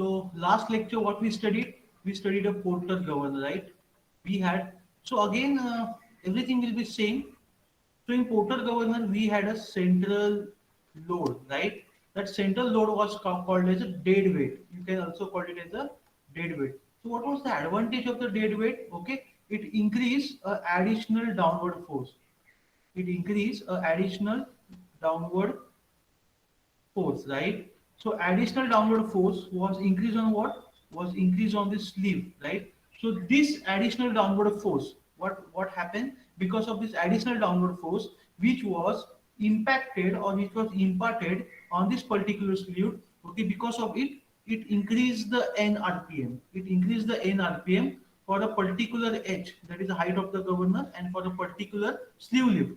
So last lecture, what we studied a porter governor, right? We had so again everything will be same. So in porter governor, we had a central load, right? That central load was called as a dead weight. You can also call it as a dead weight. So what was the advantage of the dead weight? Okay, it increased additional downward force. It increased additional downward force, right? So additional downward force was increased on what? Was increased on the sleeve, right? So this additional downward force, what happened because of this additional downward force, which was impacted or which was imparted on this particular sleeve, okay? Because of it, it increased the N RPM. It increased the N RPM for a particular edge, that is the height of the governor, and for a particular sleeve lift,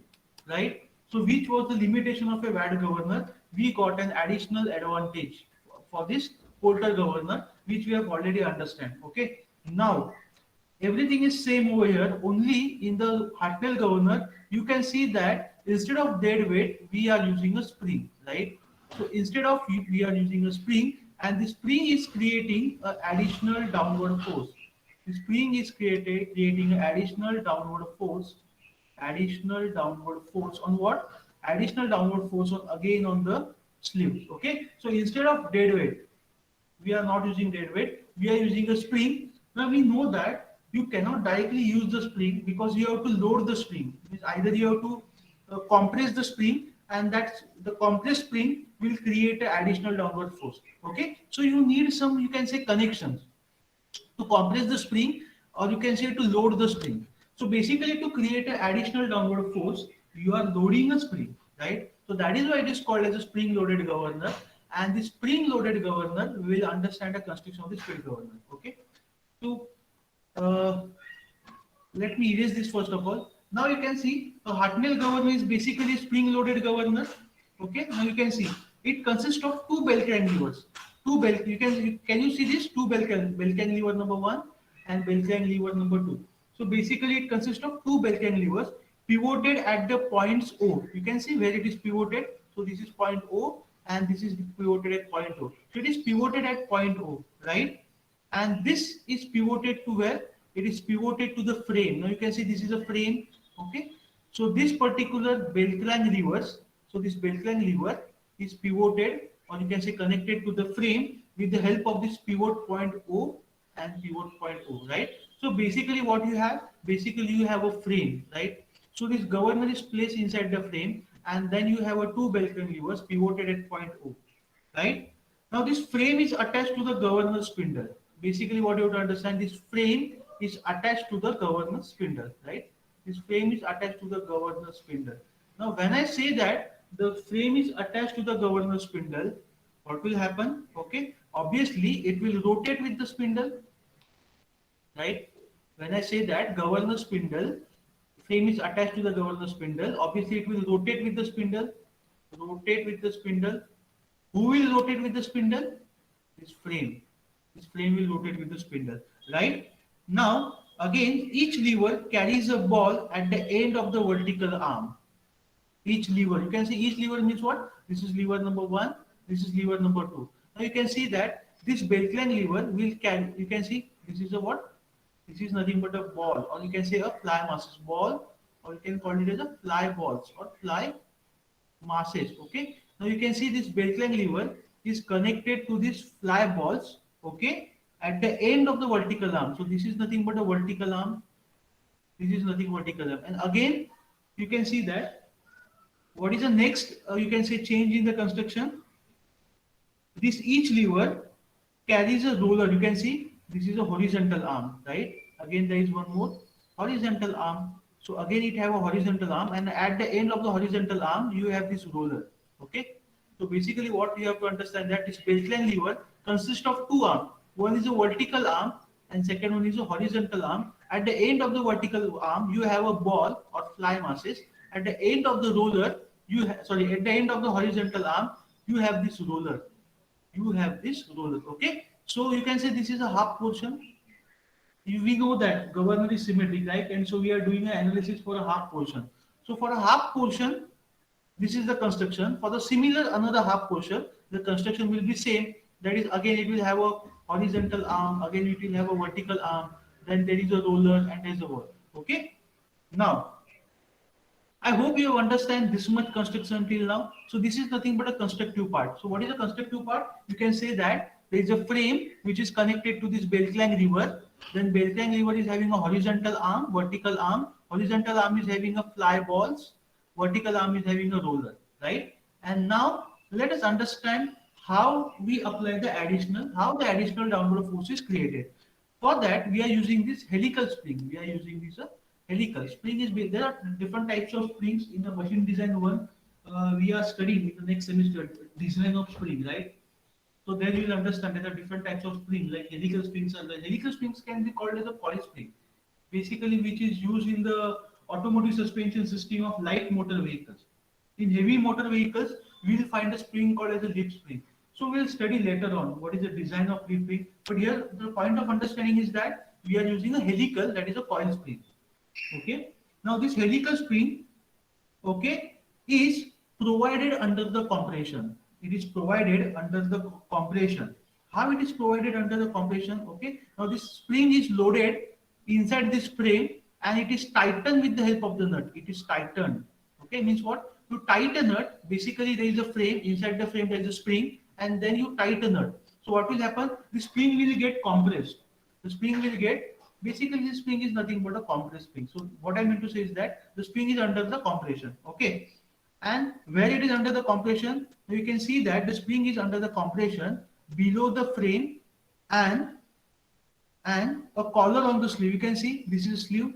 right? So which was the limitation of a bad governor? We got an additional advantage for this porter governor, which we have already understand. Okay. Now everything is same over here. Only in the Hartnell governor, you can see that instead of dead weight, we are using a spring, right? So instead of we are using a spring, and the spring is creating an additional downward force. The spring is creating an additional downward force on what? Additional downward force on again on the sleeves. Okay, so instead of dead weight, we are not using dead weight, we are using a spring. Now we know that you cannot directly use the spring because you have to load the spring. Means either you have to compress the spring, and that's the compressed spring will create an additional downward force. Okay, so you need some, you can say, connections to compress the spring, or you can say to load the spring. So basically to create an additional downward force, you are loading a spring, right? So that is why it is called as a spring loaded governor, and the spring loaded governor will understand the construction of the spring governor. Okay, so uh, let me erase this first of all. Now you can see a Hartnell governor is basically spring loaded governor. Okay, now you can see it consists of two Beltran levers. Two bell, can you see this? Two Beltran lever number one and Beltran lever number two. So basically it consists of two Beltran levers pivoted at the points O. You can see where it is pivoted. So this is point O and this is pivoted at point O. So it is pivoted at point O, right? And this is pivoted to where? It is pivoted to the frame. Now you can see this is a frame. Okay, so this particular Beltran levers, so this Beltran lever is pivoted, or you can say connected to the frame with the help of this pivot point O and pivot point O, right? So basically what you have, basically you have a frame, right? So this governor is placed inside the frame, and then you have a two Beltran levers pivoted at point O, right? Now this frame is attached to the governor spindle. Basically what you have to understand, this frame is attached to the governor spindle, right? This frame is attached to the governor spindle. Now when I say that the frame is attached to the governor spindle, what will happen? Okay, obviously it will rotate with the spindle, right? When I say that governor spindle, frame is attached to the governor spindle, obviously it will rotate with the spindle, rotate with the spindle. Who will rotate with the spindle? This frame. This frame will rotate with the spindle, right? Now, again, each lever carries a ball at the end of the vertical arm. Each lever, you can see each lever means what? This is lever number one, this is lever number two. Now you can see that this Beltran lever will carry, you can see this is a what? This is nothing but a ball, or you can say a fly masses ball, or you can call it as a fly balls or fly masses. Okay, now you can see this Beltran lever is connected to these fly balls, okay, at the end of the vertical arm. So this is nothing but a vertical arm, this is nothing vertical arm, and again you can see that what is the next, you can say, change in the construction. This each lever carries a roller. You can see this is a horizontal arm, right? Again there is one more horizontal arm. So again it have a horizontal arm, and at the end of the horizontal arm you have this roller. Okay. So basically what you have to understand, that this Beltran lever consists of two arms. One is a vertical arm and second one is a horizontal arm. At the end of the vertical arm you have a ball or fly masses. At the end of the roller, at the end of the horizontal arm you have this roller. You have this roller. Okay. So you can say this is a half portion. We know that governor is symmetric, right? And so we are doing an analysis for a half portion. So for a half portion, this is the construction. For the similar another half portion, the construction will be same. That is, again it will have a horizontal arm, again it will have a vertical arm, then there is a roller and there is a wall. Okay. Now, I hope you understand this much construction till now. So this is nothing but a constructive part. So what is a constructive part? You can say that there is a frame which is connected to this Beltlang river. Then Beltlang river is having a horizontal arm, vertical arm. Horizontal arm is having a fly balls. Vertical arm is having a roller, right? And now let us understand how we apply how the additional downward force is created. For that, we are using this helical spring. We are using this helical spring. There are different types of springs in the machine design one. We are studying in the next semester design of spring, right? So there you will understand there are different types of spring like helical springs. And the helical springs can be called as a coil spring, basically which is used in the automotive suspension system of light motor vehicles. In heavy motor vehicles, we will find a spring called as a leaf spring. So we'll study later on what is the design of leaf spring. But here the point of understanding is that we are using a helical, that is a coil spring. Okay. Now this helical spring, okay, is provided under the compression. It is provided under the compression. How it is provided under the compression? Okay. Now this spring is loaded inside this frame and it is tightened with the help of the nut. It is tightened. Okay, means what? To tighten a nut, basically there is a frame. Inside the frame there is a spring, and then you tighten a nut. So what will happen? The spring will get compressed. The spring will get, basically the spring is nothing but a compressed spring. So what I meant to say is that the spring is under the compression. Okay, and where it is under the compression, you can see that the spring is under the compression below the frame, and a collar on the sleeve. You can see this is a sleeve.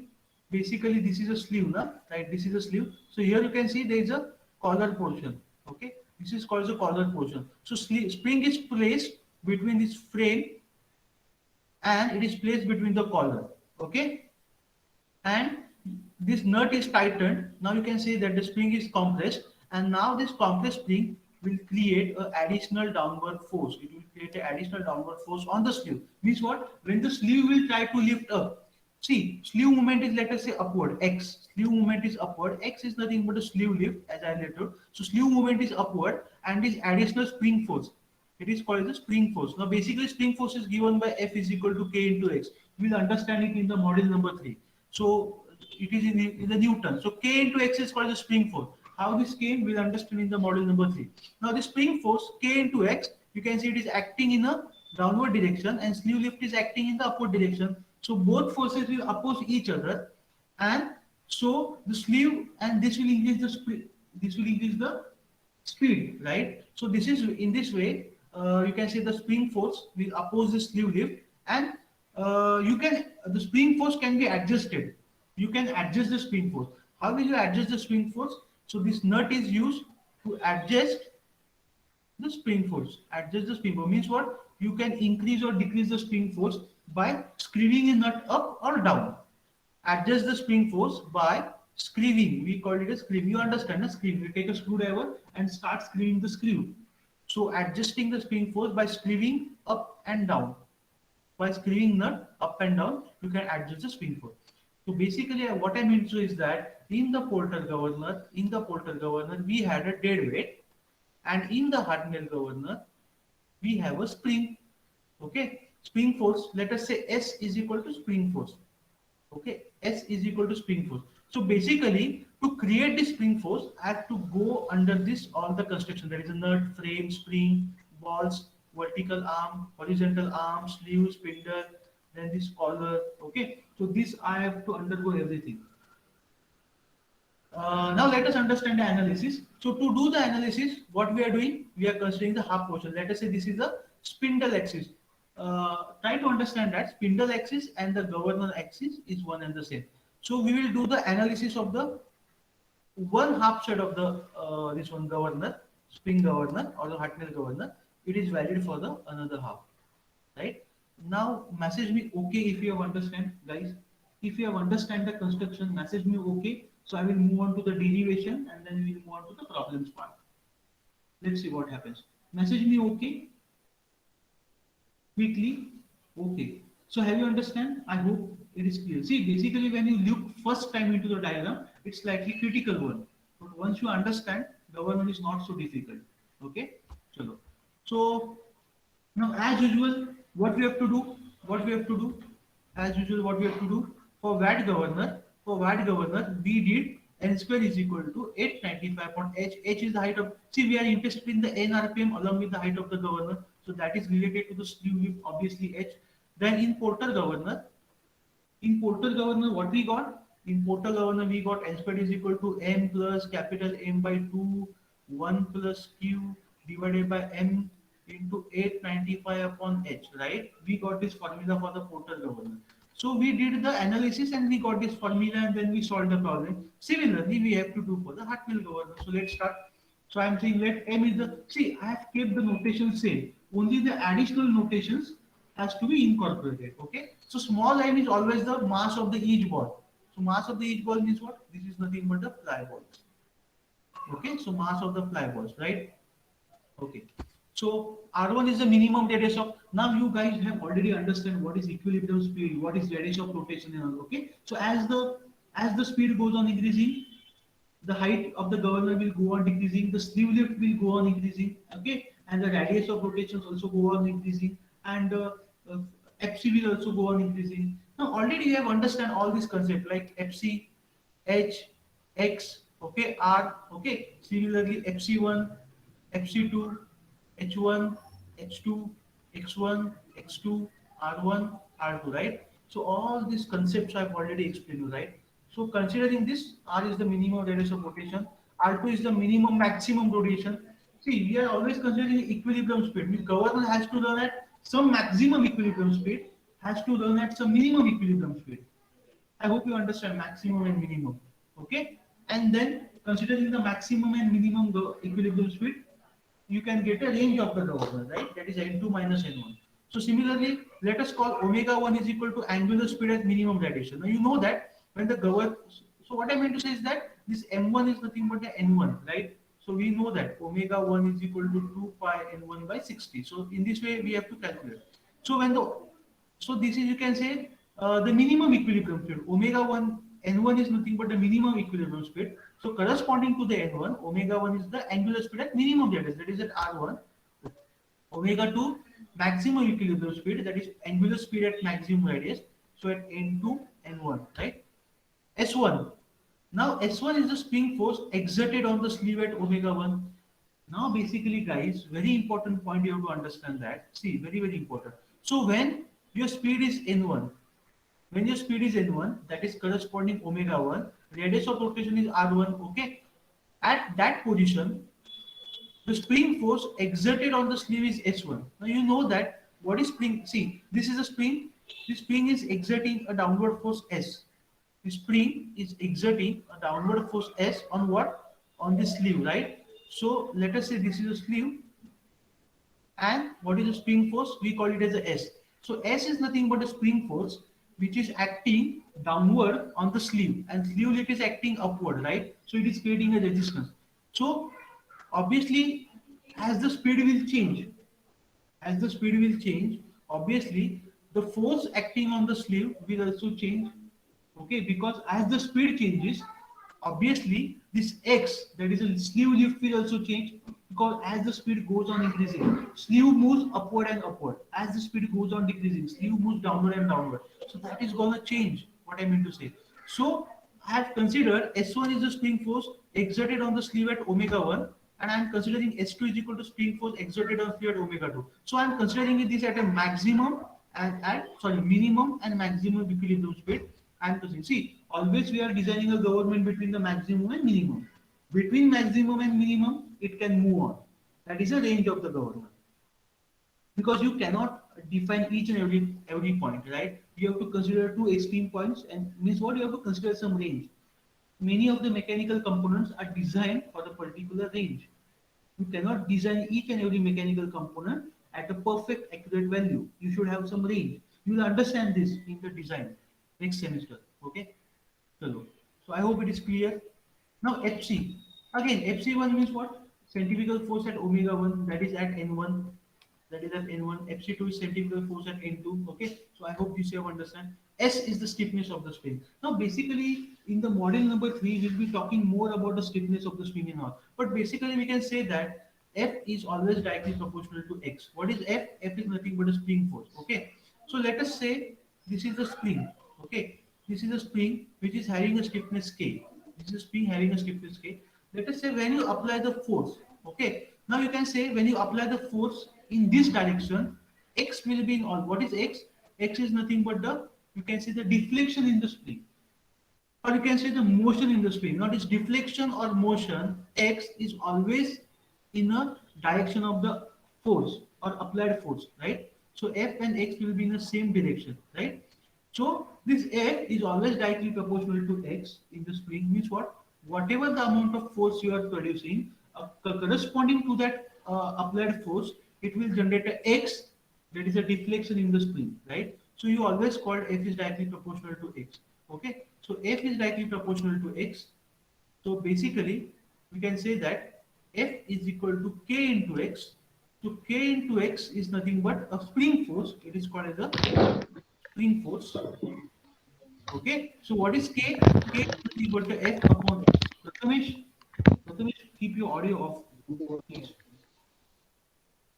Basically, this is a sleeve, na? Right? This is a sleeve. So here you can see there is a collar portion. Okay, this is called the collar portion. So spring is placed between this frame and it is placed between the collar. Okay, and this nut is tightened. Now you can see that the spring is compressed, and now this compressed spring will create an additional downward force. It will create an additional downward force on the sleeve. Means what? When the sleeve will try to lift up, see, sleeve movement is, let us say, upward. X sleeve movement is upward. X is nothing but a sleeve lift, as I later. So sleeve movement is upward, and this additional spring force, it is called the spring force. Now basically spring force is given by F is equal to K into X. We will understand it in the model number 3. So it is in the Newton. So K into X is called the spring force. How this came, we'll understand in the model number 3. Now the spring force K into X, you can see it is acting in a downward direction and sleeve lift is acting in the upward direction. So both forces will oppose each other, and so the sleeve, and this will increase the speed. This will increase the speed, right? So this is in this way. You can say the spring force will oppose the sleeve lift, and the spring force can be adjusted. You can adjust the spring force. How will you adjust the spring force? So this nut is used to adjust the spring force. Adjust the spring force means what? You can increase or decrease the spring force by screwing a nut up or down. Adjust the spring force by screwing. We call it a screw. You understand a screw? You take a screwdriver and start screwing the screw. So adjusting the spring force by screwing up and down. By screwing nut up and down, you can adjust the spring force. So basically, what I mean to is that in the Porter governor, we had a dead weight, and in the Hartnell governor, we have a spring. Okay, spring force. Let us say S is equal to spring force. Okay, S is equal to spring force. So basically, to create this spring force, I have to go under this all the construction. That is a nut, frame, spring, balls, vertical arm, horizontal arm, sleeve, spindle, then this collar. Okay, so this I have to undergo everything. Now let us understand the analysis. So to do the analysis, what we are doing, we are considering the half portion. Let us say this is a spindle axis. Try to understand that spindle axis and the governor axis is one and the same. So we will do the analysis of the one half side of the this one governor, spring governor or the Hartnell governor. It is valid for the another half, right? Now message me okay if you have understand, guys. If you have understand the construction, message me okay. So I will move on to the derivation and then we will move on to the problems part. Let's see what happens. Message me okay quickly. Okay. So have you understand? I hope it is clear. See, basically when you look first time into the diagram, it's slightly critical one. But once you understand, government is not so difficult. Okay. Chalo. So now as usual, What we have to do, what we have to do, as usual, what we have to do for VAT governor, we did n square is equal to 895 upon h. H is the height of, see, we are interested in the n rpm along with the height of the governor, so that is related to the slew width, obviously h. Then in portal governor, what we got? In portal governor, we got n squared is equal to m plus capital M by 2, 1 plus q divided by m into 895 upon h, right? We got this formula for the portal governor. So we did the analysis and we got this formula and then we solved the problem. Similarly, we have to do for the Hartnell governor. So let's start. So I'm saying let m is the, see, I have kept the notation same. Only the additional notations has to be incorporated. Okay. So small m is always the mass of the each ball. So mass of the each ball means what? This is nothing but the fly balls. Okay. So mass of the fly balls, right? Okay. So R1 is the minimum radius of. Now you guys have already understand what is equilibrium speed, what is radius of rotation and all. Okay. So as the speed goes on increasing, the height of the governor will go on decreasing, the sleeve lift will go on increasing, okay, and the radius of rotations also go on increasing, and uh, FC will also go on increasing. Now already you have understand all these concepts like FC, H, X, okay, R, okay. Similarly, FC1, FC2, H1, H2, X1, X2, R1, R2, right? So all these concepts I've already explained you, right? So considering this, R is the minimum radius of rotation, R2 is the minimum maximum rotation. See, we are always considering equilibrium speed. Means governor has to run at some maximum equilibrium speed, has to run at some minimum equilibrium speed. I hope you understand maximum and minimum. Okay? And then considering the maximum and minimum equilibrium speed, you can get a range of the governor, right? That is n2 minus n1. So similarly, let us call omega 1 is equal to angular speed at minimum radiation. Now you know that when the governor, so what I meant to say is that this m1 is nothing but the n1, right? So we know that omega 1 is equal to 2 pi n1 by 60. So in this way we have to calculate. So when the, so this is, you can say, the minimum equilibrium speed. Omega 1, n1 is nothing but the minimum equilibrium speed. So corresponding to the n1, omega 1 is the angular speed at minimum radius, that is at r1. Omega 2, maximum equilibrium speed, that is angular speed at maximum radius. So at n2, n1, right? S1. Now S1 is the spring force exerted on the sleeve at omega 1. Now basically guys, very important point you have to understand that. See, very, very important. So when your speed is n1, when your speed is n1, that is corresponding omega 1, radius of rotation is r1, okay? At that position, the spring force exerted on the sleeve is S1. Now you know that what is spring? See, this is a spring. This spring is exerting a downward force S. The spring is exerting a downward force S on what? On the sleeve, right? So let us say this is a sleeve, and what is the spring force? We call it as a S. So S is nothing but a spring force which is acting downward on the sleeve, and sleeve it is acting upward, right? So it is creating a resistance. So obviously, as the speed will change, as the speed will change, obviously the force acting on the sleeve will also change. Okay, because as the speed changes, obviously this x, that is a sleeve lift, will also change, because as the speed goes on increasing, sleeve moves upward and upward. As the speed goes on decreasing, sleeve moves downward and downward. So that is gonna change. What I mean to say. So I have considered S1 is the spring force exerted on the sleeve at omega 1, and I am considering S2 is equal to spring force exerted on sleeve at omega 2. So I am considering this at a maximum and at, sorry, minimum and maximum equilibrium speed. And to see, always we are designing a government between the maximum and minimum. Between maximum and minimum, it can move on. That is a range of the government. Because you cannot define each and every point, right? You have to consider two extreme points, and means what, you have to consider some range. Many of the mechanical components are designed for a particular range. You cannot design each and every mechanical component at a perfect accurate value. You should have some range. You will understand this in the design next semester. Okay. Chalo. So I hope it is clear. Now FC. Again, FC1 means what? Centrifugal force at omega 1, that is at n1. That is at n1. FC2 is centrifugal force at n2. Okay. So I hope this you have understand. S is the stiffness of the spring. Now basically in the model number 3 we'll be talking more about the stiffness of the spring and all. But basically we can say that F is always directly proportional to X. What is F? F is nothing but a spring force. Okay. So let us say this is the spring. Okay. This is a spring which is having a stiffness K. This is a spring having a stiffness K. Let us say when you apply the force. Okay. Now you can say when you apply the force in this direction, X will be in all. What is X? X is nothing but the, you can say, the deflection in the spring, or you can say the motion in the spring. Not its deflection or motion, X is always in a direction of the force or applied force, right? So F and X will be in the same direction, right? So this F is always directly proportional to X in the spring, means what? Whatever the amount of force you are producing, corresponding to that applied force, it will generate a X, that is a deflection in the spring, right? So you always called F is directly proportional to X. Okay, so F is directly proportional to X. So basically, we can say that F is equal to K into X. So K into X is nothing but a spring force. It is called as a spring force. Okay, so what is K? K is nothing but the F upon X. Prathamesh, keep your audio off, please.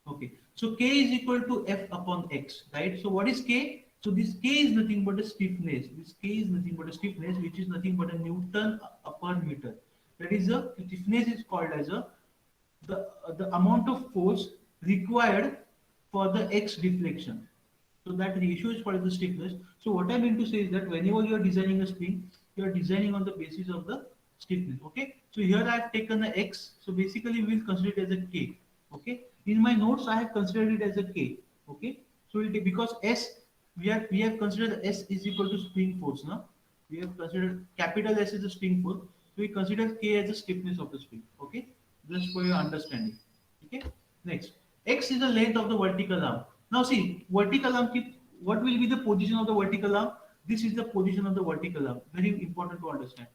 Okay, so K is equal to F upon X, right? So what is K? So this K is nothing but a stiffness. This K is nothing but a stiffness, which is nothing but a Newton per meter. That is the stiffness is called as a the amount of force required for the X deflection. So that ratio is called the stiffness. So what I mean to say is that whenever you are designing a spring, you are designing on the basis of the stiffness. Okay. So here I have taken the X. So basically we will consider it as a K. Okay. In my notes I have considered it as a K. Okay. So we'll take, because S, we have considered S is equal to spring force. Now we have considered capital S is the spring force. So we consider K as the stiffness of the spring. Okay. Just for your understanding. Okay. Next, X is the length of the vertical arm. Now see, vertical arm, what will be the position of the vertical arm? This is the position of the vertical arm. Very important to understand.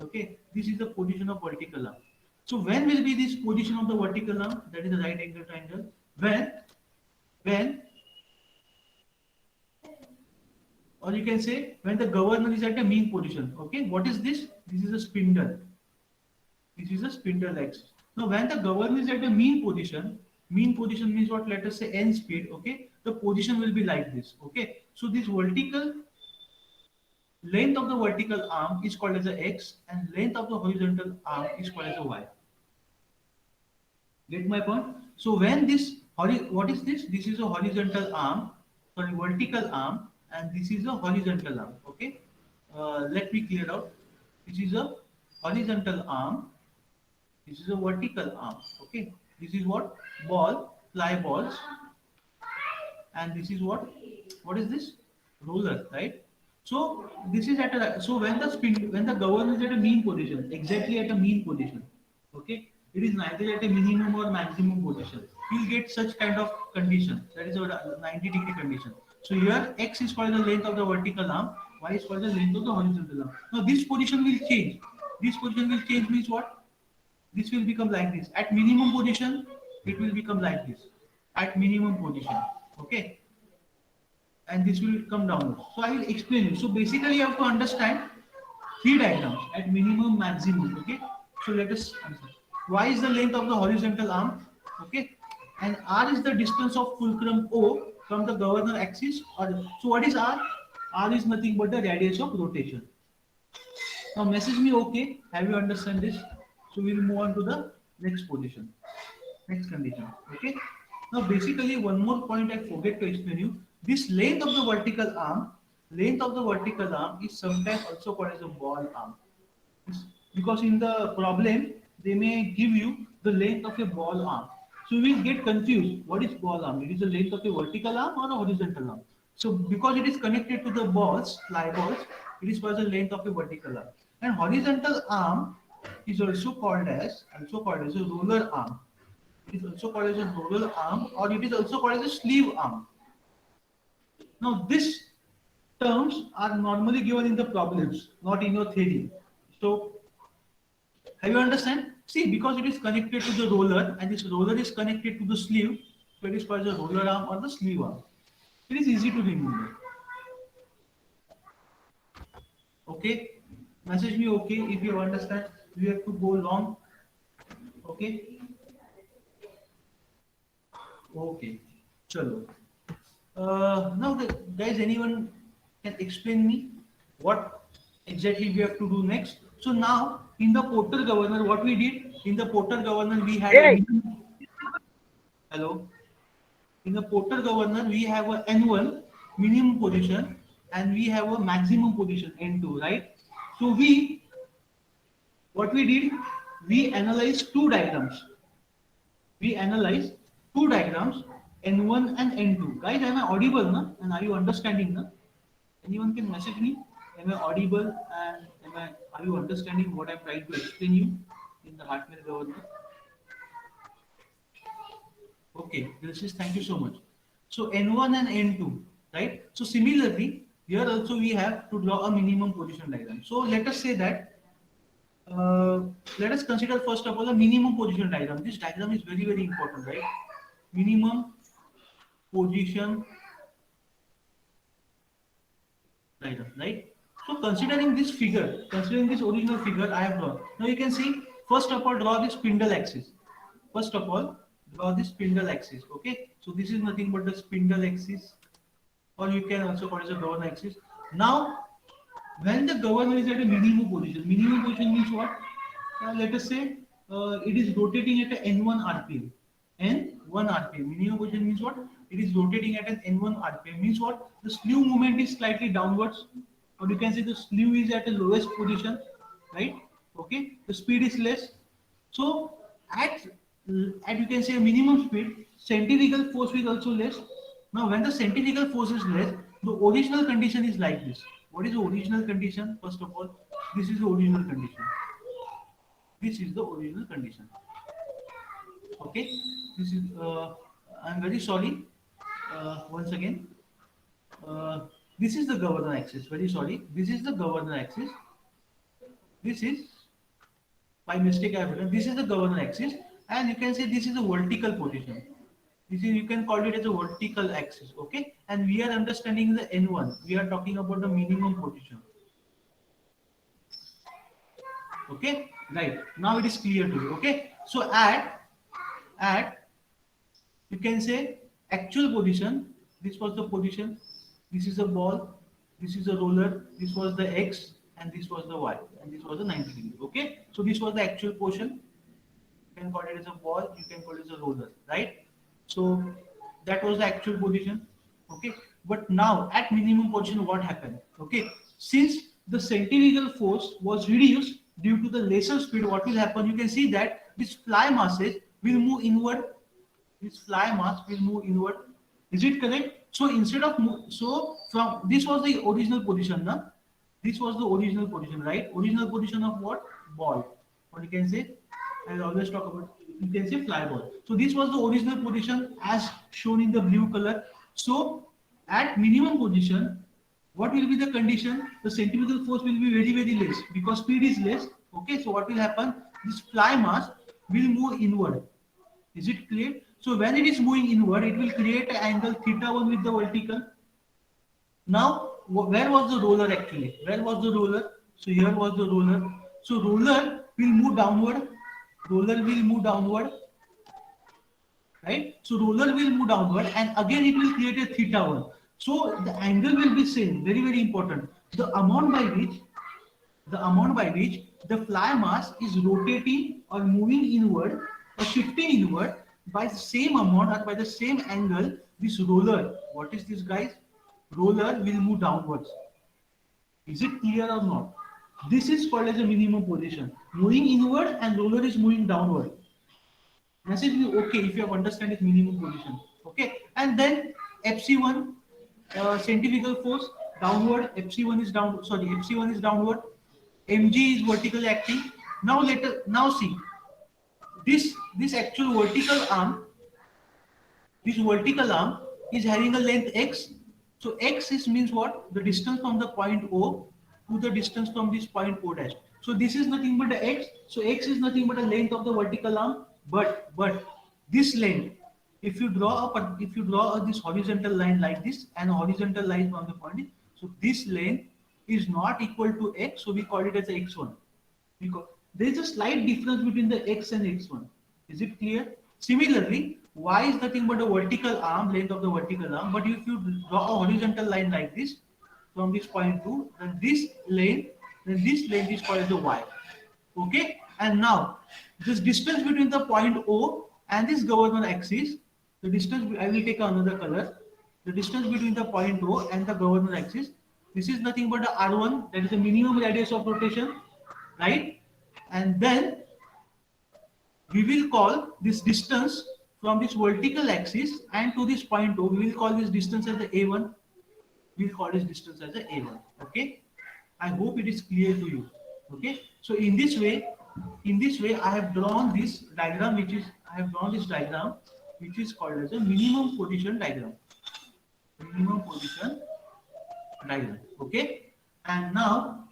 Okay, this is the position of vertical arm. So when will be this position of the vertical arm? That is the right angle triangle. When, or you can say when the governor is at a mean position. Okay, what is this? This is a spindle. This is a spindle axis. Now, when the governor is at a mean position means what? Let us say n speed. Okay, the position will be like this. Okay, so this vertical length of the vertical arm is called as a x, and length of the horizontal arm is called as a y. Get my point? So when this what is this? This is a horizontal arm, sorry, vertical arm, and this is a horizontal arm. Okay, let me clear out. This is a horizontal arm. This is a vertical arm. Okay. This is what? Ball, fly balls, and this is what? What is this? Roller, right? So this is at a, so when the governor is at a mean position, exactly at a mean position, okay, it is neither at a minimum or maximum position. You'll get such kind of condition. That is a 90-degree condition. So here x is called the length of the vertical arm, y is called the length of the horizontal arm. Now this position will change. This position will change means what? This will become like this. At minimum position, it will become like this. At minimum position, okay, and this will come downwards. So I will explain you. So basically, you have to understand three diagrams at minimum, maximum. Okay. So let us answer. Y is the length of the horizontal arm. Okay, and R is the distance of fulcrum O from the governor axis. Or so what is R? R is nothing but the radius of rotation. Now message me okay. Have you understand this? So we will move on to the next position, next condition. Okay. Now basically one more point I forget to explain you. This length of the vertical arm is sometimes also called as a ball arm. Because in the problem they may give you the length of a ball arm. So we will get confused. What is ball arm? It is the length of a vertical arm or a horizontal arm. So because it is connected to the balls, fly balls, it is called the length of a vertical arm. And horizontal arm is also called as a roller arm. It is also called as a roller arm, or it is also called as a sleeve arm. Now these terms are normally given in the problems, not in your theory. So have you understand? See, because it is connected to the roller and this roller is connected to the sleeve, so it is called the roller arm or the sleeve arm. It is easy to remember. Okay? Message me okay if you understand. You have to go long. Okay? Okay, chalo. Now, guys, anyone can explain me what exactly we have to do next? So now, in the portal governor, what we did in the portal governor, we had a Hey, hello. In the portal governor, we have a N1 minimum position and we have a maximum position N2, right? So what we did, we analyzed two diagrams. We analyzed two diagrams, N1 and N2. Guys, am I audible, na? And are you understanding, na? Anyone can message me. Am I audible and are you understanding what I'm trying to explain you in the Hartnell governor? Okay, this is thank you so much. So N1 and N2, right? So similarly, here also we have to draw a minimum position diagram. So let us say that let us consider first of all a minimum position diagram. This diagram is very very important, right? Minimum position diagram, right? So considering this figure, considering this original figure I have drawn. Now you can see first of all draw this spindle axis. First of all draw this spindle axis. Okay, so this is nothing but the spindle axis, or you can also call it as a governor axis. Now when the governor is at a minimum position means what? Let us say it is rotating at a n1 rpm. N1 rpm. Minimum position means what? It is rotating at an n1 rpm. Means what? The slew movement is slightly downwards, or you can say the slew is at a lowest position, right? Okay. The speed is less. So at you can say a minimum speed, centrifugal force is also less. Now when the centrifugal force is less, the original condition is like this. What is the original condition? First of all, this is the original condition. This is the original condition. Okay. This is. I'm very sorry. Once again, uh, this is the governor axis. Very sorry. This is the governor axis. This is by mistake I have written. This is the governor axis, and you can say this is a vertical position. This is you can call it as a vertical axis. Okay, and we are understanding the N1. We are talking about the minimum position. Okay, right now it is clear to you. Okay, so at you can say actual position. This was the position. This is a ball. This is a roller. This was the X, and this was the Y, and this was the 90 degree. Okay, so this was the actual portion. You can call it as a ball, you can call it as a roller, right? So that was the actual position. Okay, but now at minimum position, what happened? Okay, since the centrifugal force was reduced due to the lesser speed, what will happen? You can see that this fly masses will move inward. This fly mass will move inward. Is it correct? So instead of so from this was the original position, na? This was the original position, right? Original position of what? Ball. Or you can say, I always talk about, you can say fly ball. So this was the original position as shown in the blue color. So at minimum position, what will be the condition? The centrifugal force will be very, very less because speed is less. Okay, so what will happen? This fly mass will move inward. Is it clear? So when it is moving inward, it will create an angle theta 1 with the vertical. Now, where was the roller actually? Where was the roller? So here was the roller. So roller will move downward. Roller will move downward, right? So roller will move downward, and again it will create a theta 1. So the angle will be same. Very very important. The amount by which the fly mass is rotating or moving inward or shifting inward by the same amount or by the same angle, this roller, what is this guys? Roller will move downwards. Is it clear or not? This is called as a minimum position. Moving inward and roller is moving downward. Message me okay if you have understand its minimum position. Okay, and then FC1 centrifugal force downward. FC1 is down. Sorry, FC1 is downward. Mg is vertically acting. Now see this actual vertical arm. This vertical arm is having a length x. So x is means what? The distance from the point O to the distance from this point O dash. So this is nothing but the x. So x is nothing but the length of the vertical arm. But this length, if you draw this horizontal line like this and a horizontal line from the point, so this length is not equal to x. So we call it as x1. Because there is a slight difference between the x and x1. Is it clear? Similarly, Y is nothing but the vertical arm, length of the vertical arm. But if you draw a horizontal line like this from this point to, then this length is called as the Y. Okay, and now this distance between the point O and this governor axis, the distance, I will take another color, the distance between the point O and the governor axis, this is nothing but the R1, that is the minimum radius of rotation, right? And then we will call this distance from this vertical axis and to this point O, we will call this distance as the A1. We will call this distance as the A1. Okay. I hope it is clear to you. Okay. So in this way, I have drawn this diagram, which is called as a minimum position diagram. Minimum position diagram. Okay. And now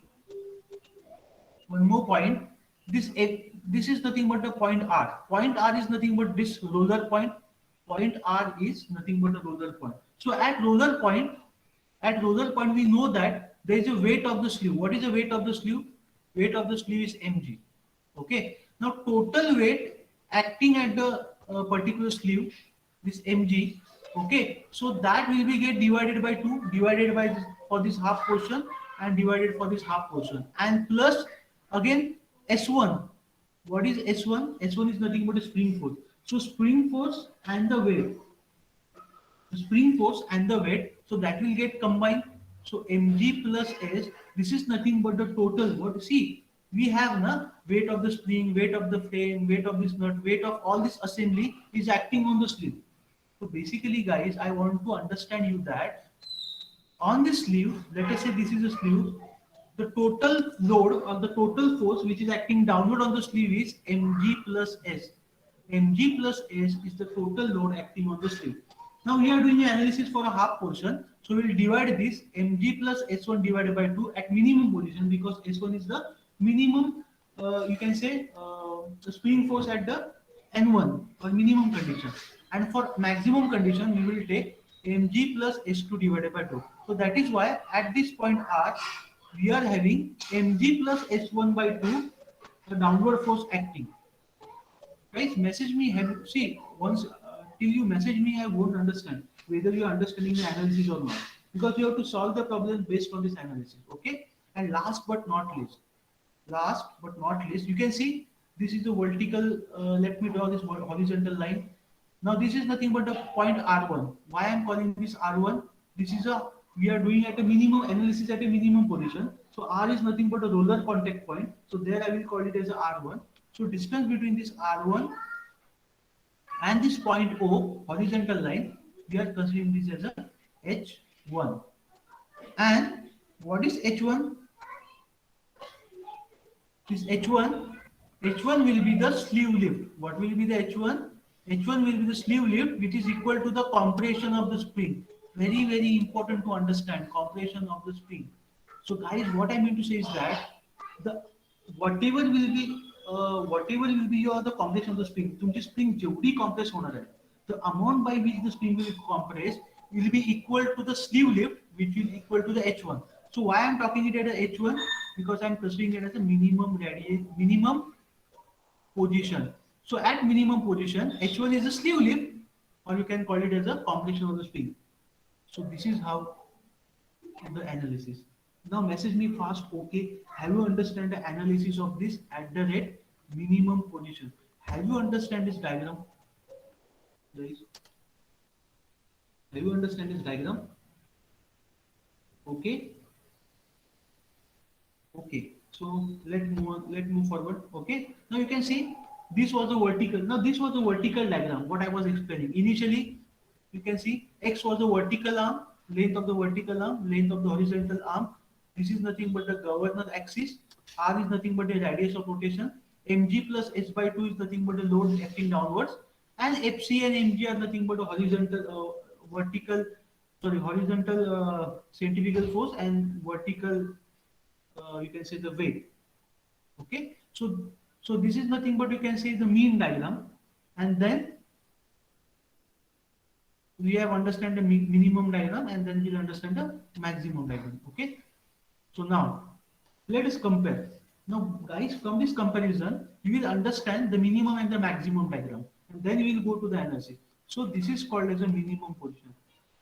one more point. This is nothing but the point R. Point R is nothing but this roller point. Point R is nothing but a roller point. So at roller point we know that there is a weight of the sleeve. What is the weight of the sleeve? Weight of the sleeve is mg. Okay. Now total weight acting at the particular sleeve, this mg. Okay. So that will be get divided by 2, divided by this, for this half portion and divided for this half portion, and plus again S1. What is S1? S1 is nothing but a spring force. So spring force and the weight, the spring force and the weight, so that will get combined. So mg plus s, this is nothing but the total. What, see, we have na weight of the spring, weight of the frame, weight of this nut, weight of all this assembly is acting on the sleeve. So basically guys, I want to understand you that on this sleeve, let us say this is a sleeve, the total load or the total force which is acting downward on the sleeve is mg plus s. Mg plus s is the total load acting on the sleeve. Now we are doing an analysis for a half portion, so we will divide this mg plus s1 divided by 2 at minimum position, because s1 is the minimum, you can say the spring force at the n1 or minimum condition, and for maximum condition we will take mg plus s2 divided by 2. So that is why at this point R we are having mg plus s1 by 2, the downward force acting. Guys, message me. See, once till you message me, I won't understand whether you are understanding the analysis or not, because you have to solve the problem based on this analysis. Okay. And last but not least, you can see this is the vertical. Let me draw this horizontal line. Now this is nothing but the point R1. Why I am calling this R1? This is a, we are doing at a minimum analysis at a minimum position. So R is nothing but a roller contact point. So there I will call it as a R1. So distance between this R1 and this point O, horizontal line, we are considering this as a H1. And what is H1? This H1 will be the sleeve lift. What will be the H1? H1 will be the sleeve lift, which is equal to the compression of the spring. Very, very important to understand, compression of the spring. So guys, what I mean to say is that the whatever will be your the compression of the spring, तुमची spring जेवढी compress होणार आहे, the amount by which the spring will compress will be equal to the sleeve lift, which will equal to the H1. So why I am talking it as H1? Because I am considering it as a minimum position. So at minimum position, H1 is a sleeve lift, or you can call it as a compression of the spring. So this is how the analysis. Now message me fast. Okay, have you understand the analysis of this at the rate minimum position? Have you understand this diagram, guys? Have you understand this diagram? Okay. Okay. So let's move forward. Okay. Now you can see this was the vertical. Now this was the vertical diagram. What I was explaining initially. You can see X was the vertical arm, length of the vertical arm, length of the horizontal arm. This is nothing but the governor axis. R is nothing but the radius of rotation. Mg plus h by 2 is nothing but the load acting downwards. And Fc and Mg are nothing but a horizontal centrifugal force and vertical, you can say the weight. Okay. So this is nothing but you can say the mean diagram. And then we have understand the minimum diagram, and then we'll understand the maximum diagram. Okay. So now let us compare. Now guys, from this comparison, you will understand the minimum and the maximum diagram, and then we will go to the analysis. So this is called as a minimum position.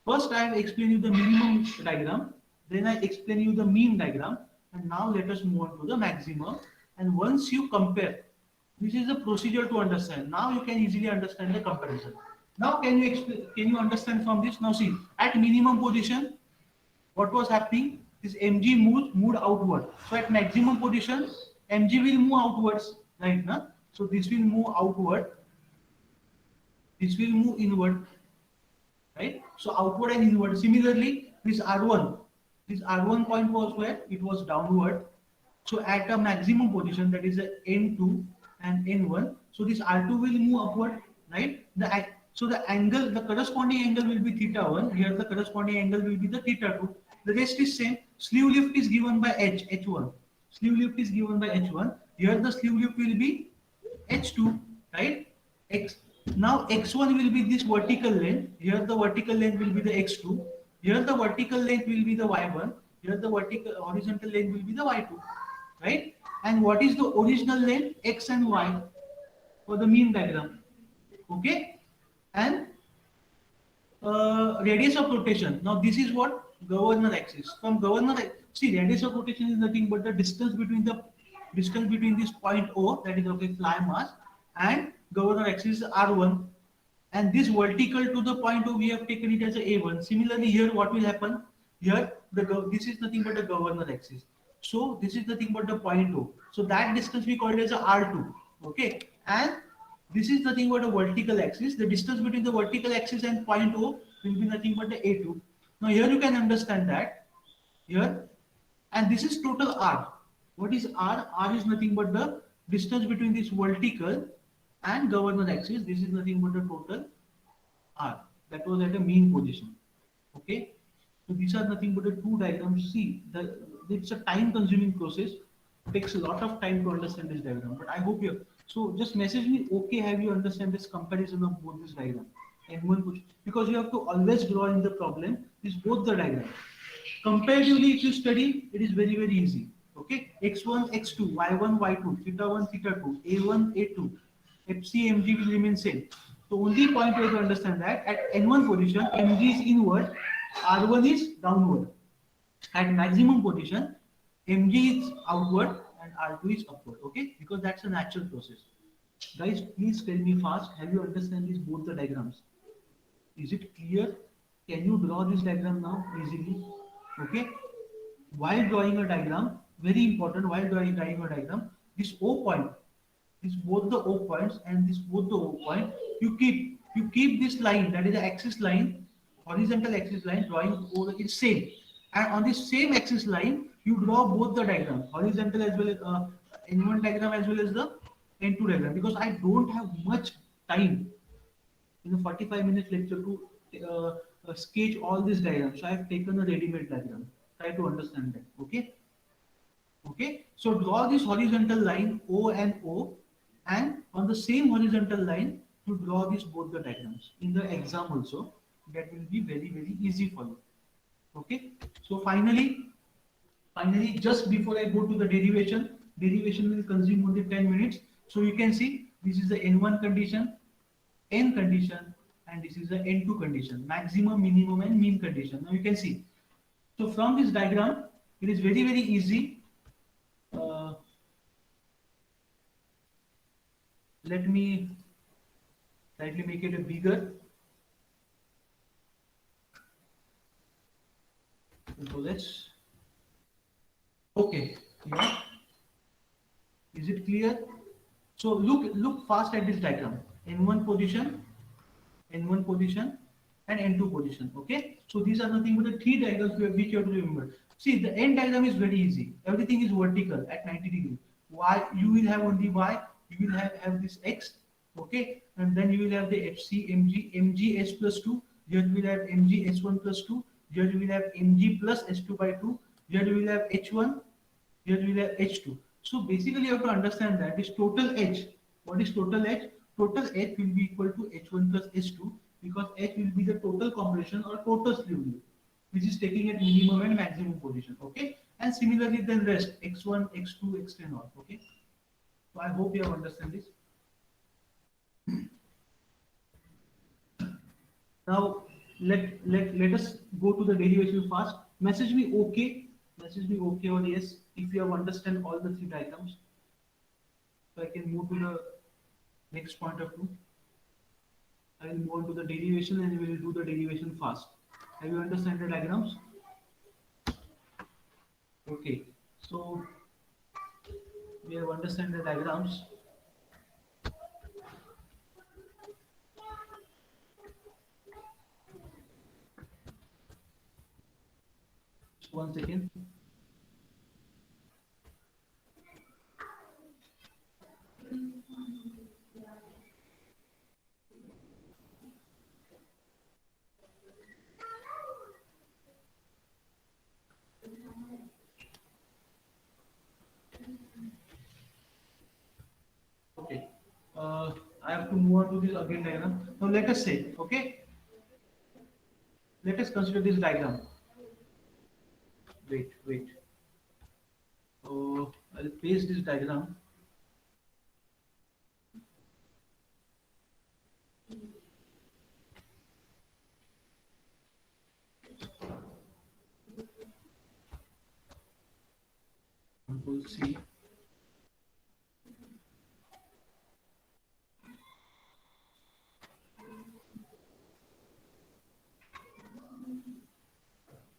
First I have explained you the minimum diagram, then I explain you the mean diagram, and now let us move on to the maximum. And once you compare, this is a procedure to understand. Now you can easily understand the comparison. Now can you explain, can you understand from this? Now see, at minimum position, what was happening? This mg moved outward. So at maximum position, mg will move outwards, right? Na? So this will move outward, this will move inward, right? So outward and inward. Similarly, this R1 point was where it was downward. So at a maximum position, that is the N2 and N1. So this R2 will move upward, right? So the angle, the corresponding angle will be theta1. Here the corresponding angle will be the theta2. The rest is same. Sleeve lift is given by H1. Sleeve lift is given by H1. Here the sleeve lift will be H2, right? X. Now X1 will be this vertical length. Here the vertical length will be the X2. Here the vertical length will be the Y1. Here the vertical horizontal length will be the Y2, right? And what is the original length? X and Y for the mean diagram, okay? And radius of rotation. Now this is what governor axis. From governor, see, radius of rotation is nothing but the distance between this point O, that is okay, fly mass, and governor axis is R1. And this vertical to the point O, we have taken it as a A1. Similarly, here what will happen? Here this is nothing but the governor axis. So this is nothing but the point O. So that distance we call it as a R2. Okay, and this is nothing but a vertical axis. The distance between the vertical axis and point O will be nothing but the A2. Now here you can understand that here, and this is total R. What is R? R is nothing but the distance between this vertical and governor axis. This is nothing but the total R. That was at a mean position. Okay. So these are nothing but the two diagrams. See, it's a time-consuming process. It takes a lot of time to understand this diagram. But I hope you. So just message me. Okay, have you understand this comparison of both this diagram and one position? Because you have to always draw in the problem is both the diagram. Comparatively, if you study, it is very easy. Okay, x1, x2, y1, y2, theta1, theta2, a1, a2, fc, mg will remain same. So only point you have to understand that at n1 position, mg is inward, r1 is downward. At maximum position, mg is outward and r2 is upward. Okay, because that's a natural process. Guys, please tell me fast. Have you understand these both the diagrams? Is it clear? Can you draw this diagram now easily? Okay. While drawing a diagram, very important. While drawing a diagram, this O point, this both the O points and this both the O point, you keep this line, that is the axis line, horizontal axis line, drawing over it's same. And on this same axis line, you draw both the diagram, horizontal as well as N1 diagram as well as the N2 diagram. Because I don't have much time in a 45-minute lecture to sketch all these diagrams. So I have taken a ready-made diagram. Try to understand that. Okay. Okay. So draw this horizontal line O and O, and on the same horizontal line you draw these both the diagrams in the exam also. That will be very easy for you. Okay. So finally, just before I go to the derivation will consume only 10 minutes. So you can see this is the N1 condition, N condition, and this is the N2 condition, maximum, minimum, and mean condition. Now you can see. So from this diagram, it is very easy. Let me slightly make it a bigger. So let's. Okay. Yeah. Is it clear? So look fast at this diagram. N1 position, N1 position, and N2 position. Okay. So these are nothing but the three diagrams which you have to remember. See, the N diagram is very easy. Everything is vertical at 90 degrees. Y, you will have only Y. You will have this X. Okay. And then you will have the FC, MG S plus 2. Here you will have MG S1 plus 2. Here you will have MG plus S2 by 2. Here you will have H1. Here you will have H2. So basically you have to understand that this total H. What is total H? Total H will be equal to H1 plus H2, because H will be the total compression or total sleeve lift, which is taking at minimum and maximum position. Okay. And similarly then rest X1, X2, X10 all. Okay. So I hope you have understand this. Now let us go to the derivation fast. Message me okay. Message me okay or yes if you have understand all the three diagrams. So I can move to the next point of view. I will move on to the derivation and we will do the derivation fast. Have you understand the diagrams? Okay. So we have understand the diagrams. Just 1 second. Okay. I have to move on to this again diagram. Now let us say, okay, let us consider this diagram. Wait. So I'll paste this diagram. Control C.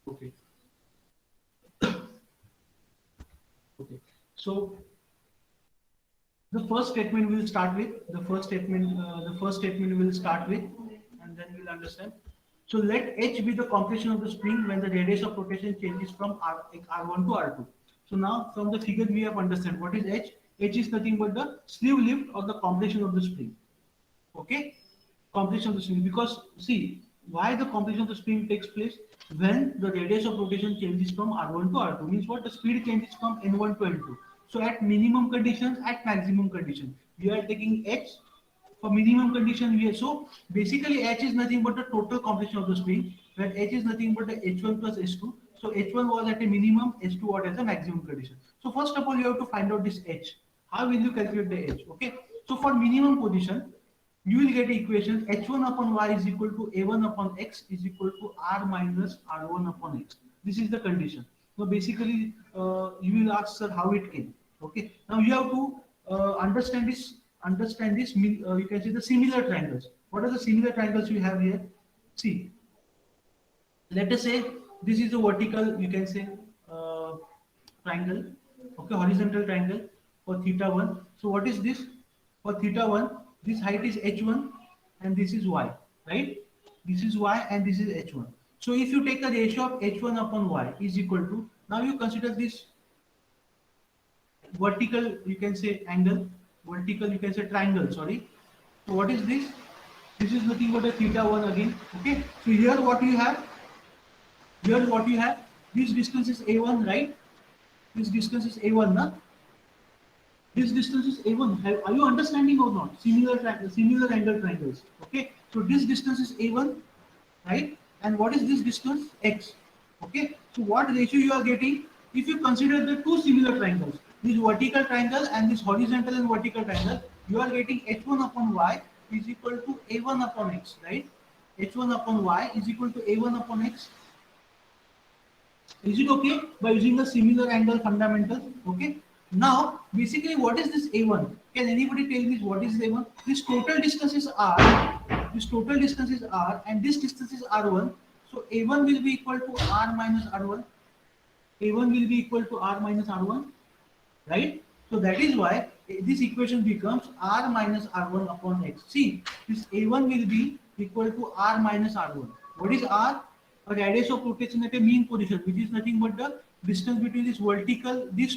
Okay. Okay. So the first statement we'll start with. The first statement we'll start with, and then we'll understand. So let H be the compression of the spring when the radius of rotation changes from R1 to R2. So now from the figure we have understand what is H. H is nothing but the sleeve lift or the compression of the spring. Okay, compression of the spring, because see why the compression of the spring takes place when the radius of rotation changes from R1 to R2, means what, the speed changes from N1 to N2. So at minimum conditions, at maximum condition, we are taking H. For minimum condition we are, so basically H is nothing but the total compression of the spring, where H is nothing but the H1 plus H2. So H1 was at a minimum, H2 was at a maximum condition. So first of all you have to find out this H. How will you calculate the H? Okay, so for minimum position you will get equation h1 upon y is equal to a1 upon x is equal to r minus r1 upon x. This is the condition. So basically, you will ask, sir, how it came. Okay. Now you have to understand this. Understand this. You can see the similar triangles. What are the similar triangles we have here? See, let us say this is a vertical. You can say triangle. Okay, horizontal triangle for theta 1. So what is this? For theta 1, this height is h1 and this is y, right? This is y and this is h1. So if you take a ratio of h1 upon y is equal to, now you consider this vertical, you can say angle, vertical, you can say triangle, sorry. So what is this? This is nothing but a theta 1 again. Okay, so here what you have, this distance is a1, right? This distance is a1, na? This distance is a1. Are you understanding or not? Similar angle triangles. Okay. So this distance is a1, right? And what is this distance? X. Okay. So what ratio you are getting? If you consider the two similar triangles, this vertical triangle and this horizontal and vertical triangle, you are getting h1 upon y is equal to a1 upon x, right? h1 upon y is equal to a1 upon x. Is it okay? By using the similar angle fundamental. Okay. Now, basically, what is this A1? Can anybody tell me what is A1? This total distance is R. This total distance is R, and this distance is R1. So A1 will be equal to R minus R1. A1 will be equal to R minus R1, right? So that is why this equation becomes R minus R1 upon X. See, this A1 will be equal to R minus R1. What is R? A radius of rotation at a mean position, which is nothing but the distance between these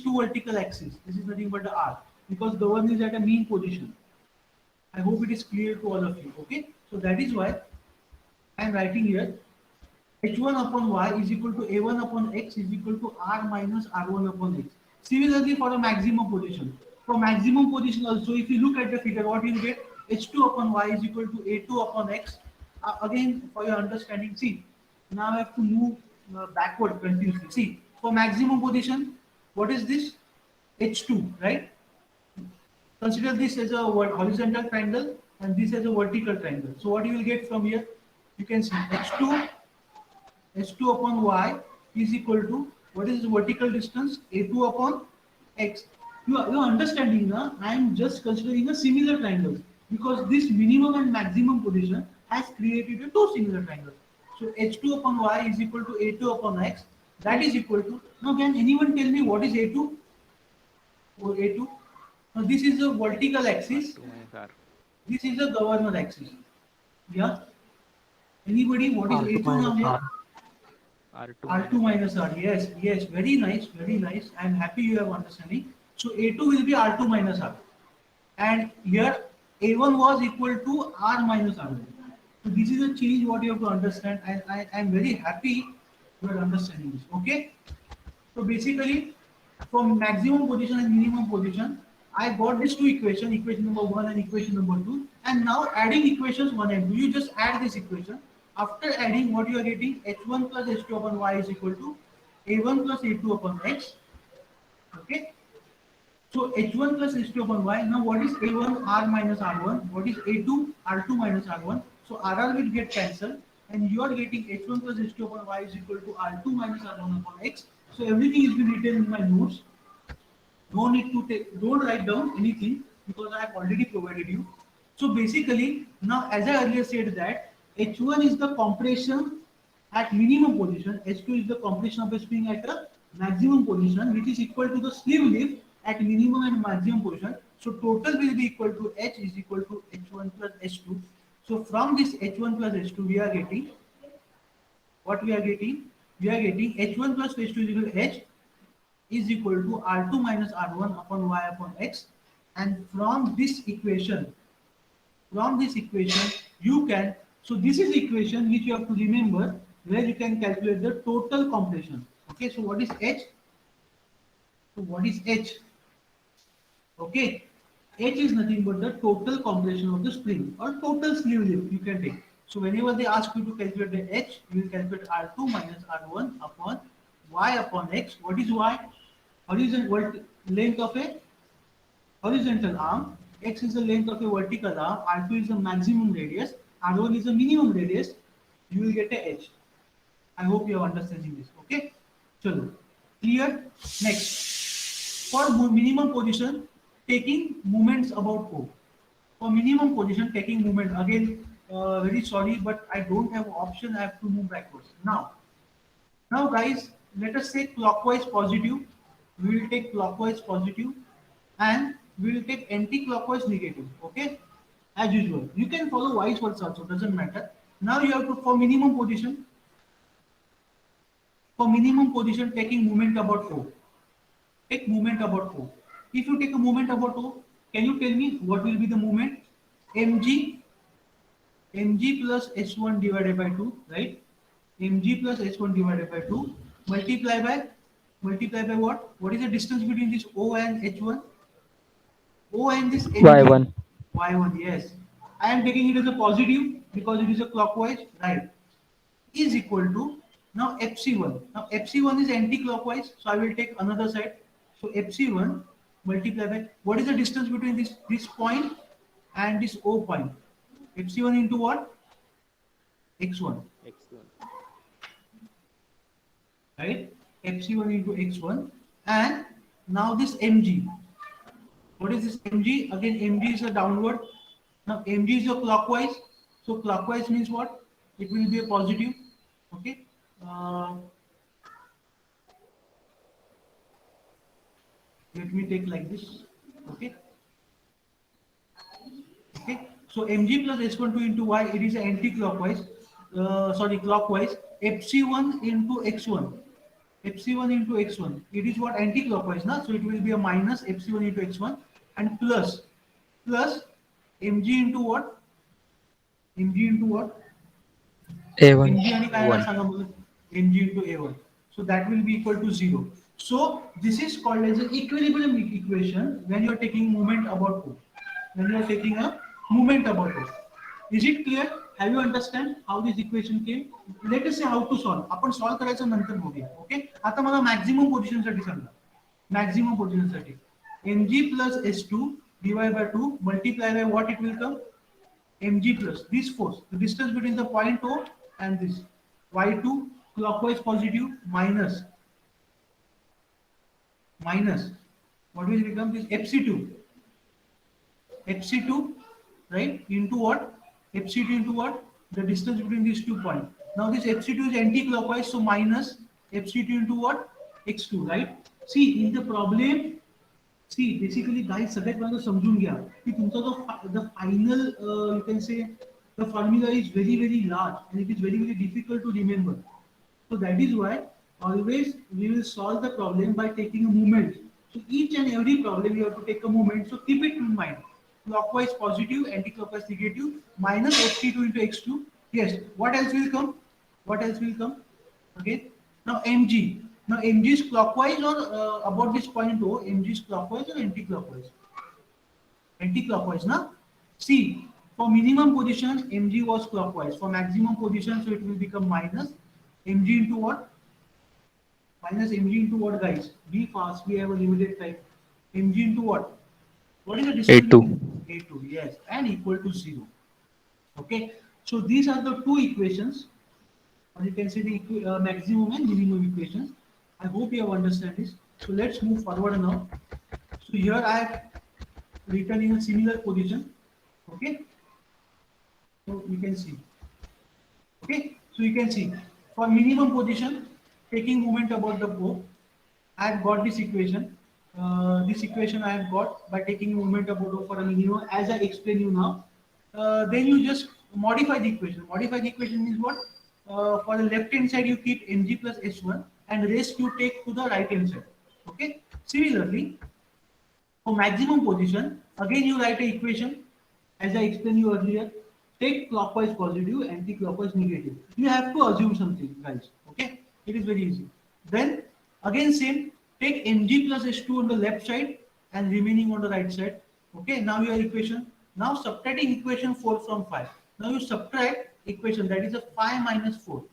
two vertical axes. This is nothing but the R, because the one is at a mean position. I hope it is clear to all of you. Okay, so that is why I am writing here h1 upon y is equal to a1 upon x is equal to r minus r1 upon x. Similarly, for a maximum position. For maximum position also, if you look at the figure, what you will get? h2 upon y is equal to a2 upon x. Again, for your understanding, see, now I have to move backward continuously. See, for maximum position, what is this? h2, right? Consider this as a horizontal triangle and this as a vertical triangle. So what you will get from here? you can see h2 upon y is equal to, what is the vertical distance? A2 upon x. You are understanding now? I am just considering a similar triangle because this minimum and maximum position has created a two similar triangles. So h2 upon y is equal to a2 upon x. That is equal to, now can anyone tell me what is a2 or a2? Now this is a vertical axis. R2 minus R. This is a governor axis. Yeah. Anybody? What is R2 a2 now minus here? R. R2 R2 minus R. Yes, yes. Very nice, very nice. I am happy you have understanding. So A2 will be R2 minus R. And here A1 was equal to R minus R1. So this is a change what you have to understand. And I am very happy you are understanding this. Okay. So basically, from maximum position and minimum position, I got these two equations, equation number 1 and equation number 2. And now adding equations 1 and 2, you just add this equation. After adding, what you are getting, h1 plus h2 upon y is equal to a1 plus a2 upon x. Okay. So h1 plus h2 upon y. Now what is a1 r minus r1? What is a2 r2 minus r1? So rr will get cancelled, and you are getting h1 plus h2 upon y is equal to r2 minus r1 upon x. So everything is been written in my notes. No need to take, don't write down anything because I have already provided you. So basically, now as I earlier said that H1 is the compression at minimum position, H2 is the compression of a spring at a maximum position, which is equal to the sleeve lift at minimum and maximum position. So total will be equal to H is equal to H1 plus H2. So from this H1 plus H2, we are getting what we are getting? We are getting H1 plus H2 is equal to H is equal to R2 minus R1 upon Y upon X. And from this equation, you can, so this is equation which you have to remember where you can calculate the total compression. Okay, so what is H? So what is H? Okay, H is nothing but the total compression of the spring or total sleeve lift you can take. So whenever they ask you to calculate the H, you will calculate R2 minus R1 upon Y upon X. What is Y? Horizontal length of a horizontal arm. X is the length of a vertical arm. R2 is the maximum radius. R1 is the minimum radius. You will get a H. I hope you are understanding this. Okay. Chalo. Clear? Next. For minimum position, taking movements about O. For minimum position, taking movement. Again, very sorry, but I don't have option. I have to move backwards. Now guys, let us say clockwise positive. We will take clockwise positive and we will take anti-clockwise negative. Okay, as usual. You can follow vice versa also, doesn't matter. Now you have to, for minimum position, taking moment about O. Take moment about O. If you take a moment about O, can you tell me what will be the moment? mg plus h1 divided by 2, right? mg plus h1 divided by 2 multiply by what? What is the distance between this O and h1? O and this mg? Y1. Y1, yes. I am taking it as a positive because it is a clockwise, right? Is equal to, now fc1. Now fc1 is anti-clockwise, so I will take another side. So fc1 multiply by, what is the distance between this point and this O point? fc1 into what? x1. X1. Right? fc1 into x1. And now this mg. What is this mg? Again, mg is a downward. Now mg is a clockwise. So clockwise means what? It will be a positive. Okay. Let me take like this. Okay. Okay. So mg plus h12 into y, it is anti-clockwise. Clockwise. fc1 into x1. fc1 into x1. It is what, anti-clockwise, na? So it will be a minus fc1 into x1 and plus mg into what? mg into what? A1. mg आणि काय आहे सांगा मला? mg into a1. So that will be equal to 0. So this is called as an equilibrium equation when you are taking moment about O. When you are taking a moment about O. Is it clear? Have you understand how this equation came? Let us say how to solve. आपण solve करायचं नंतर बघूया. Okay, आता मला maximum position साठी सांगा. Maximum position साठी mg plus h2 divided by 2 multiply by what it will come? mg plus this force, the distance between the point O and this y2 clockwise positive minus what will become this fc2 right into what fc2 into what the distance between these 2 points. Now this fc2 is anti-clockwise, so minus fc2 into what x2, right? See in the problem, see basically guys सगळ्यात पहिल्यांदा समजून घ्या की तुमचा जो the final you can say the formula is very large and it is very difficult to remember. So that is why always we will solve the problem by taking a movement. So each and every problem you have to take a movement. So keep it in mind. Clockwise positive, anti-clockwise negative, minus ft2 into x2. Yes. What else will come? What else will come? Okay. Now mg. Now mg is clockwise or about this point O. Mg is clockwise or anti-clockwise? Anti-clockwise, na? See, for minimum position, mg was clockwise. For maximum position, so it will become minus mg into what? Minus mg into what, guys? Be fast. We have a limited time. Mg into what? What is the distance A2. between A2? Yes, and equal to 0. Okay. So these are the two equations, or you can say the maximum and minimum equations. I hope you have understand this. So let's move forward now. So here I have written in a similar position. Okay. So you can see. Okay. So you can see for minimum position, taking moment about the pole, I have got this equation. This equation I have got by taking moment about O for a minimum, as I explain you now. Then you just modify the equation. Modify the equation means what? For the left hand side you keep mg plus s1 and rest you take to the right hand side. Okay. Similarly, for maximum position, again you write an equation as I explained you earlier. Take clockwise positive, anti-clockwise negative. You have to assume something, guys. Okay, it is very easy. Then again same. Take mg plus s2 on the left side and remaining on the right side. Okay, now your equation. Now subtracting equation 4 from 5. Now you subtract equation, that is a 5 minus 4.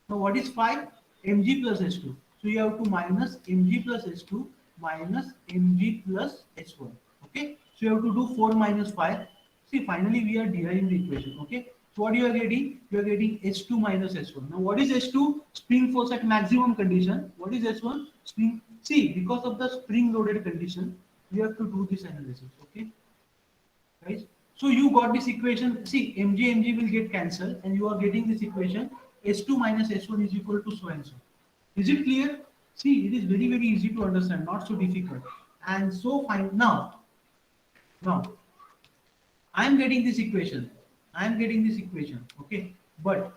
Now what is 5? mg plus s2. So you have to minus mg plus s2 minus mg plus s1. Okay, so you have to do 4 minus 5. See, finally we are deriving the equation. Okay, so what you are getting? You are getting s2 minus s1. Now what is s2? Spring force at maximum condition. What is s1? Spring. See, because of the spring loaded condition, we have to do this analysis. Okay, guys. So you got this equation. See, mg will get cancelled, and you are getting this equation. S2 minus S1 is equal to so and so. Is it clear? See, it is very easy to understand, not so difficult. And so fine. Now, I am getting this equation. Okay, but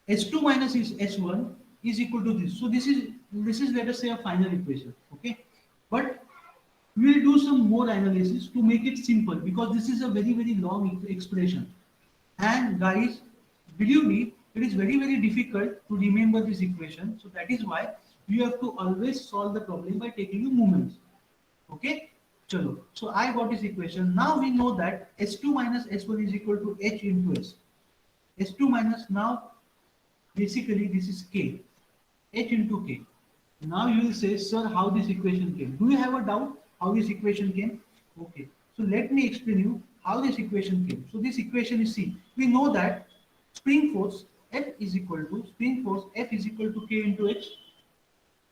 S2 minus is S1 is equal to this. So this is let us say a final equation. Okay, but we will do some more analysis to make it simple because this is a very long expression. And guys, believe me, it is very difficult to remember this equation. So that is why you have to always solve the problem by taking the moments. Okay, chalo. So I got this equation. Now we know that S2 minus S1 is equal to H into S. S2 minus, now basically this is K. H into K. Now you will say, sir, how this equation came? Do you have a doubt how this equation came? Okay. So let me explain you how this equation came. So this equation is C. We know that spring force F is equal to K into H.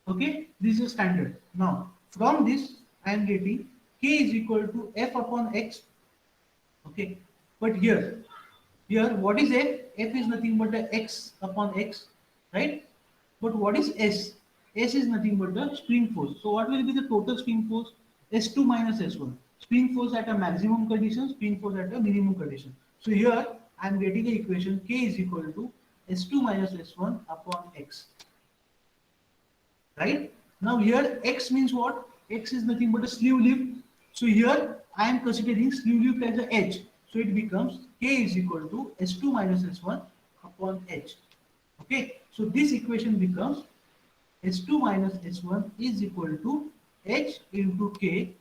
Okay. This is standard. Now from this I am getting K is equal to F upon X. Okay. But here what is F? F is nothing but the X upon X, right? But what is S? S is nothing but the spring force. So what will be the total spring force? S2 minus S1. Spring force at a maximum condition, spring force at a minimum condition. So here I am getting the equation K is equal to S2 minus S1 upon X. Right? Now here X means what? X is nothing but a sleeve lift. So here I am considering sleeve lift as a H. So it becomes K is equal to S2 minus S1 upon H. Okay. So this equation becomes S2 minus S1 is equal to H into K.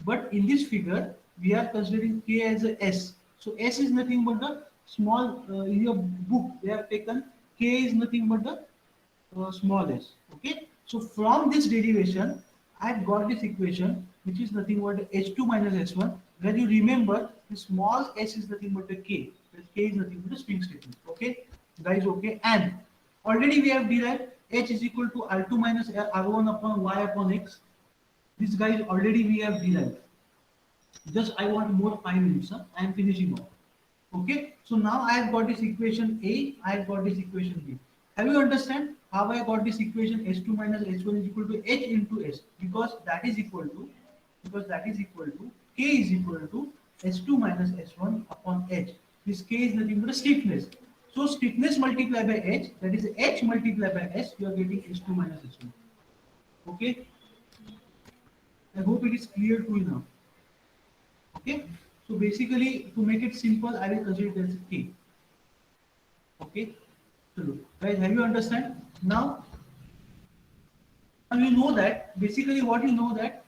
But in this figure, we are considering K as a S. So S is nothing but the small, in your book, they have taken K is nothing but the small s. Okay. So from this derivation, I have got this equation, which is nothing but H2 minus S1. Where you remember The small s is nothing but the k. The k is nothing but the spring stiffness. Okay, guys. Okay, and already we have derived h is equal to r2 minus r1 upon y upon x. This guys already we have derived. Just I want more 5 minutes. Huh? I am finishing off. Okay. So now I have got this equation A. I have got this equation B. Have you understand how I got this equation S2 minus S1 is equal to H into S? Because that is equal to K is equal to S2 minus S1 upon H. This K is nothing but a stiffness. So stiffness multiplied by H, that is H multiplied by S, you are getting S2 minus S1. Okay. I hope it is clear to you now. Okay, so basically to make it simple, I will consider it as a K. Okay, so guys, have you understand now? Now you know that basically what you know that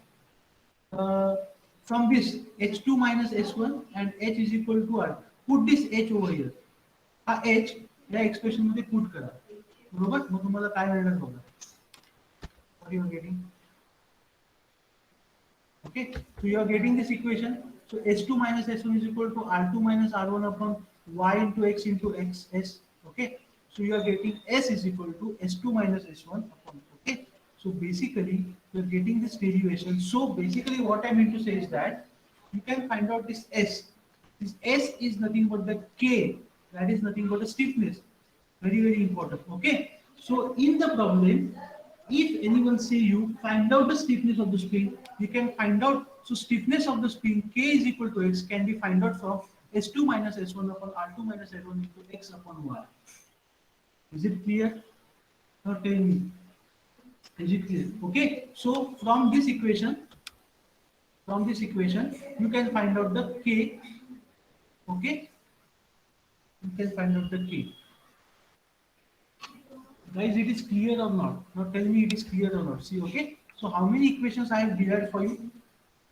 uh, from this H2 minus S1 and H is equal to R. Put this H over here. हा H या expression मध्ये put करा. बरोबर? मग तुम्हाला काय मिळणार बघा. What you are getting? Okay, so you are getting this equation. So S2 minus S1 is equal to R2 minus R1 upon Y into X into XS. Okay, so you are getting S is equal to S2 minus S1 upon. Okay, so basically you are getting this derivation. So basically what I mean to say is that you can find out this S. This S is nothing but the K. That is nothing but the stiffness. Very, very important. Okay, so in the problem, if anyone say you find out the stiffness of the spring, you can find out. So stiffness of the spring K is equal to X can be find out from S2 minus S1 upon R2 minus S1 into X upon Y. Is it clear? Now tell me. Is it clear? Okay. So from this equation, you can find out the K. Okay. You can find out the K. Guys, it is clear or not? Now tell me it is clear or not. See, okay. So how many equations I have derived for you?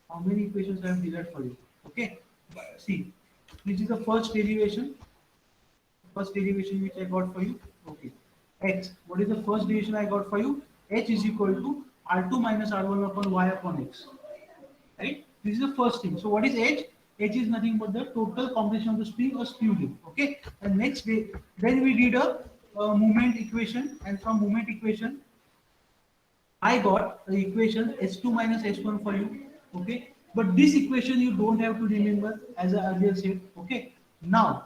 How many equations I have derived for you? Okay. See, this is the first derivation. First derivation which I got for you. Okay. X. What is the first derivation I got for you? H is equal to R2 minus R1 upon Y upon X. Right? This is the first thing. So what is H? H is nothing but the total compression of the spring or screw length. Okay. And next day, then we did a moment equation, and from moment equation, I got the equation S2 minus S1 for you. Okay. But this equation you don't have to remember, as I earlier said. Okay. Now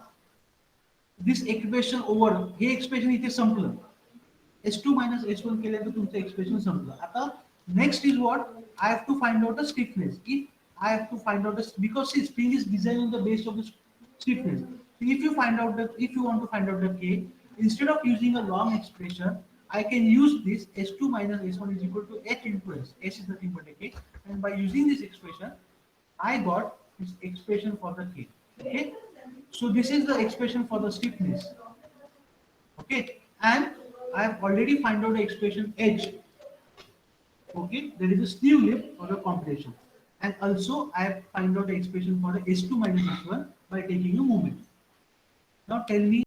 this expression over hey expression इथे संपलं. S2 minus S1 केल्यानंतर तुमचं expression संपलं. आता next is what? I have to find out the stiffness. If I have to find out the, because see, spring is designed on the base of the stiffness. So if you find out that, if you want to find out the K, instead of using a long expression, I can use this S2 minus S1 is equal to H into S. S is nothing but a K, and by using this expression, I got this expression for the K. Okay. So this is the expression for the stiffness. Okay, and I have already found out the expression H. Okay, there is a sleeve lift or a compression, and also I have found out the expression for the S2 minus S1 by taking a moment. Now tell me.